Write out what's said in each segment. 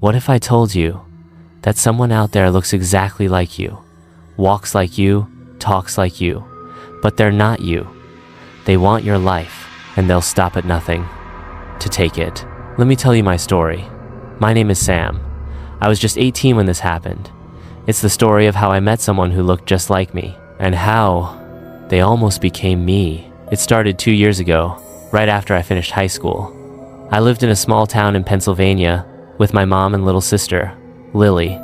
What if I told you that someone out there looks exactly like you, walks like you, talks like you, but they're not you? They want your life, and they'll stop at nothing to take it. Let me tell you my story. My name is Sam. I was just 18 when this happened. It's the story of how I met someone who looked just like me, and how they almost became me. It started 2 years ago, right after I finished high school. I lived in a small town in Pennsylvania with my mom and little sister, Lily.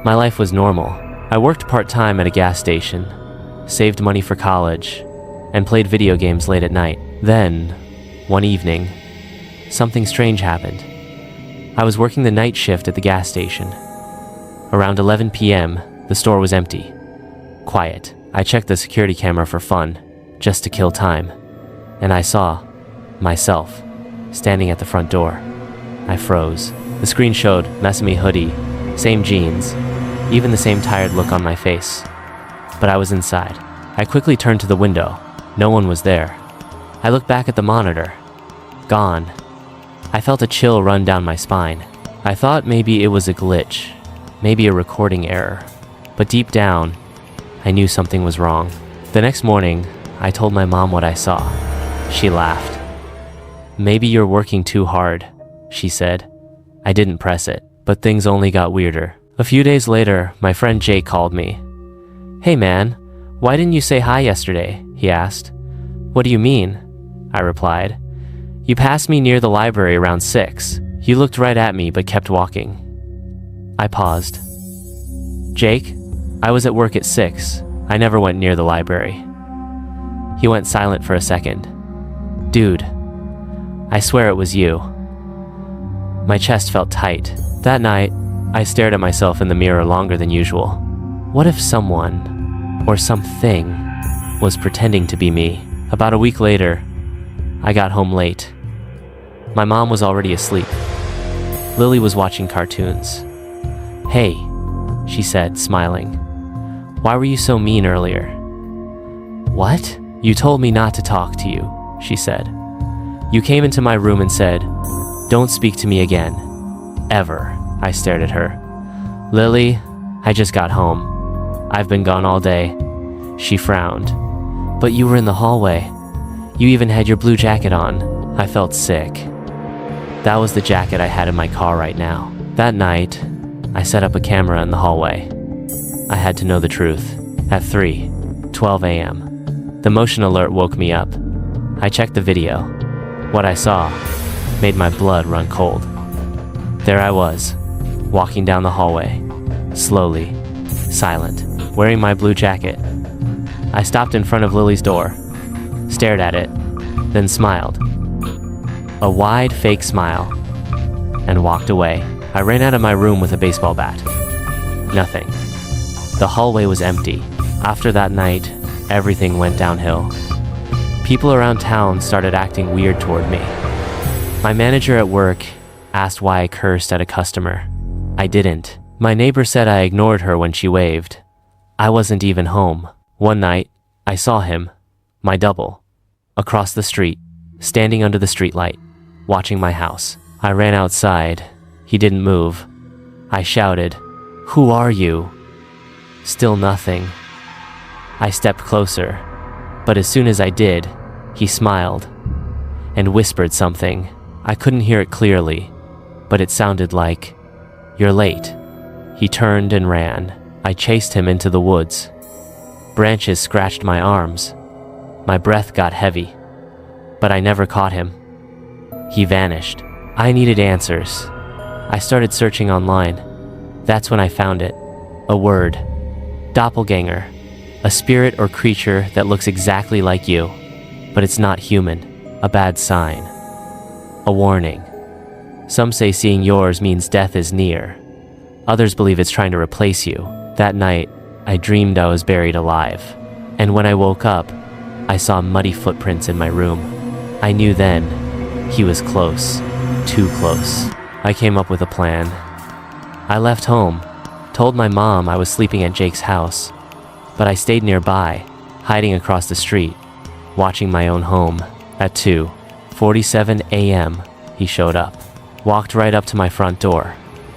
My life was normal. I worked part-time at a gas station, saved money for college, and played video games late at night. Then, one evening, something strange happened. I was working the night shift at the gas station. Around 11 p.m., the store was empty. Quiet. I checked the security camera for fun, just to kill time, and I saw myself standing at the front door. I froze. The screen showed messy hoodie, same jeans, even the same tired look on my face. But I was inside. I quickly turned to the window. No one was there. I looked back at the monitor. Gone. I felt a chill run down my spine. I thought maybe it was a glitch, maybe a recording error. But deep down, I knew something was wrong. The next morning, I told my mom what I saw. She laughed. "Maybe you're working too hard," she said. I didn't press it, but things only got weirder. A few days later, my friend Jake called me. "Hey man, why didn't you say hi yesterday?" he asked. "What do you mean?" I replied. "You passed me near the library around 6. You looked right at me but kept walking." I paused. "Jake, I was at work at 6. I never went near the library." He went silent for a second. "Dude, I swear it was you." My chest felt tight. That night, I stared at myself in the mirror longer than usual. What if someone, or something, was pretending to be me? About a week later, I got home late. My mom was already asleep. Lily was watching cartoons. "Hey," she said, smiling. "Why were you so mean earlier?" "What?" "You told me not to talk to you," she said. "You came into my room and said, 'Don't speak to me again. Ever.'" I stared at her. "Lily, I just got home. I've been gone all day." She frowned. "But you were in the hallway. You even had your blue jacket on." I felt sick. That was the jacket I had in my car right now. That night, I set up a camera in the hallway. I had to know the truth. At 3:12 a.m., the motion alert woke me up. I checked the video. What I saw made my blood run cold. There I was, walking down the hallway, slowly, silent, wearing my blue jacket. I stopped in front of Lily's door, stared at it, then smiled. A wide, fake smile, and walked away. I ran out of my room with a baseball bat. Nothing. The hallway was empty. After that night, everything went downhill. People around town started acting weird toward me. My manager at work asked why I cursed at a customer. I didn't. My neighbor said I ignored her when she waved. I wasn't even home. One night, I saw him, my double, across the street, standing under the streetlight, watching my house. I ran outside. He didn't move. I shouted, "Who are you?" Still nothing. I stepped closer, but as soon as I did, he smiled and whispered something. I couldn't hear it clearly, but it sounded like, "You're late." He turned and ran. I chased him into the woods. Branches scratched my arms. My breath got heavy, but I never caught him. He vanished. I needed answers. I started searching online. That's when I found it. A word. Doppelgänger. A spirit or creature that looks exactly like you, but it's not human. A bad sign. A warning. Some say seeing yours means death is near. Others believe it's trying to replace you. That night, I dreamed I was buried alive. And when I woke up, I saw muddy footprints in my room. I knew then he was close. Too close. I came up with a plan. I left home, told my mom I was sleeping at Jake's house, but I stayed nearby, hiding across the street, watching my own home. At 2:47 a.m., he showed up, walked right up to my front door.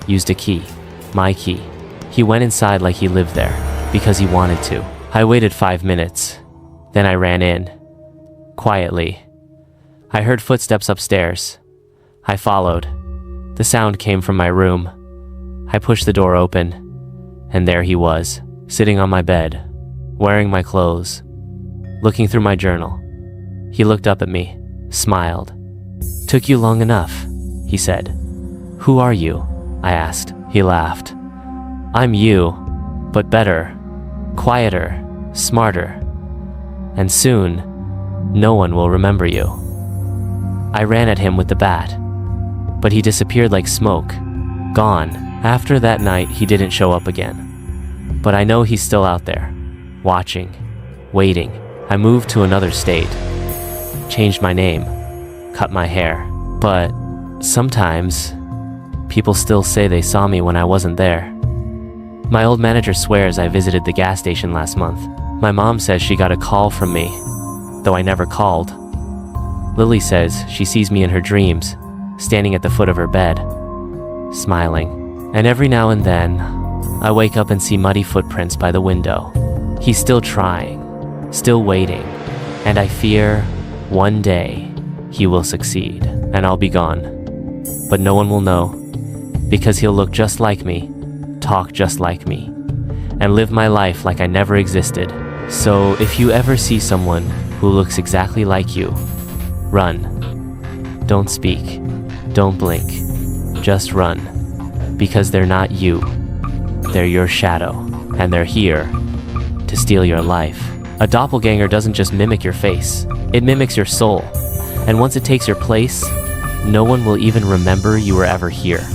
used a key. My key. He went inside like he lived there, because he wanted to. I waited 5 minutes. Then I ran in. Quietly. I heard footsteps upstairs. I followed. The sound came from my room. I pushed the door open, and there he was, sitting on my bed, wearing my clothes, looking through my journal. He looked up at me, smiled. "Took you long enough," he said. "Who are you?" I asked. He laughed. "I'm you, but better, quieter, smarter. And soon, no one will remember you." I ran at him with the bat, but he disappeared like smoke, gone. After that night, he didn't show up again. But I know he's still out there, watching, waiting. I moved to another state, changed my name, cut my hair. But sometimes, people still say they saw me when I wasn't there. My old manager swears I visited the gas station last month. My mom says she got a call from me, though I never called. Lily says she sees me in her dreams, standing at the foot of her bed, smiling. And every now and then, I wake up and see muddy footprints by the window. He's still trying, still waiting, and I fear one day he will succeed, and I'll be gone. But no one will know, because he'll look just like me, talk just like me, and live my life like I never existed. So if you ever see someone who looks exactly like you, run. Don't speak. Don't blink. Just run. Because they're not you. They're your shadow, and they're here to steal your life. A doppelganger doesn't just mimic your face, it mimics your soul. And once it takes your place, no one will even remember you were ever here.